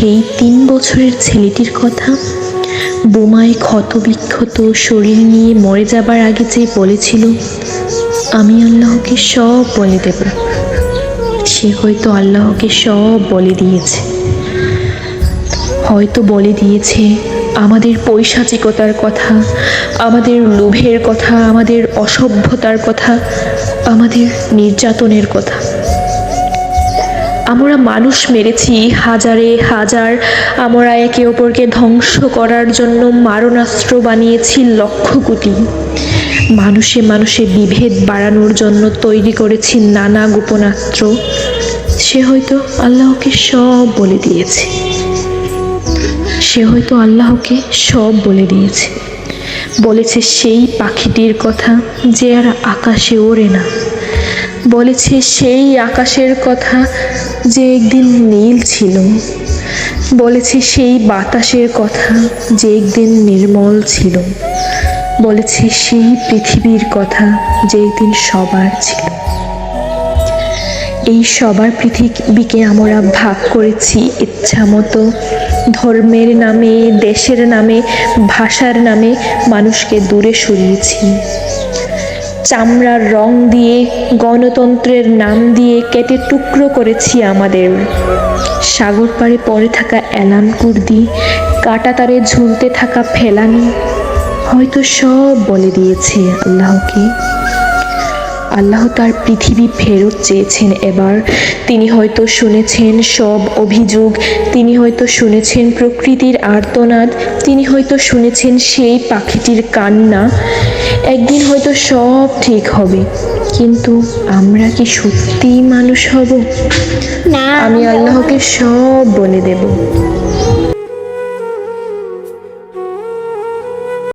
সেই 3 বছরের ছেলেটির কথা? বোমায় ক্ষতবিক্ষত শরীর নিয়ে মরে যাবার আগে যে বলেছিল, আমি আল্লাহকে সব বলে দেব। সে হয়তো আল্লাহকে সব বলে দিয়েছে। হয়তো বলে দিয়েছে আমাদের পৈশাচিকতার কথা, আমাদের লোভের কথা, আমাদের অসভ্যতার কথা, আমাদের নির্যাতনের কথা। আমরা মানুষ মেরেছি হাজারে হাজার, আমরা একে অপরকে ধ্বংস করার জন্য মারণাস্ত্র বানিয়েছি লক্ষ কোটি। মানুষে মানুষে বিভেদ বাড়ানোর জন্য তৈরি করেছি নানা গোপনাস্ত্র। সে হয়তো আল্লাহকে সব বলে দিয়েছে। সে হয়তো আল্লাহকে সব বলে দিয়েছে। বলেছে সেই পাখিটির কথা যে আর আকাশে ওড়ে না। বলেছে সেই আকাশের কথা যে একদিন নীল ছিল। বলেছে সেই বাতাসের কথা যে একদিন নির্মল ছিল। বলেছে সেই পৃথিবীর কথা যে একদিন সবার ছিল। এই সবার পৃথিবীকে আমরা ভাগ করেছি ইচ্ছামতো। ধর্মের নামে, দেশের নামে, ভাষার নামে মানুষকে দূরে সরিয়েছি। চামড়ার রং দিয়ে, গণতন্ত্রের নাম দিয়ে কেটে টুকরো করেছি আমাদের। সাগর পাড়ে পড়ে থাকা এলান কুর্দি, কাঁটাতারে ঝুলতে থাকা ফেলানি হয়তো সব বলে দিয়েছে আল্লাহকে। আল্লাহ তার পৃথিবী ফেরত চেয়েছেন এবার। তিনি হয়তো শুনেছেন সব অভিযোগ, তিনি হয়তো শুনেছেন প্রকৃতির আর্তনাদ, তিনি হয়তো শুনেছেন সেই পাখিটির কান্না। একদিন হয়তো সব ঠিক হবে, কিন্তু আমরা কি সত্যিই মানুষ হব? না, আমি আল্লাহকে সব বলে দেব।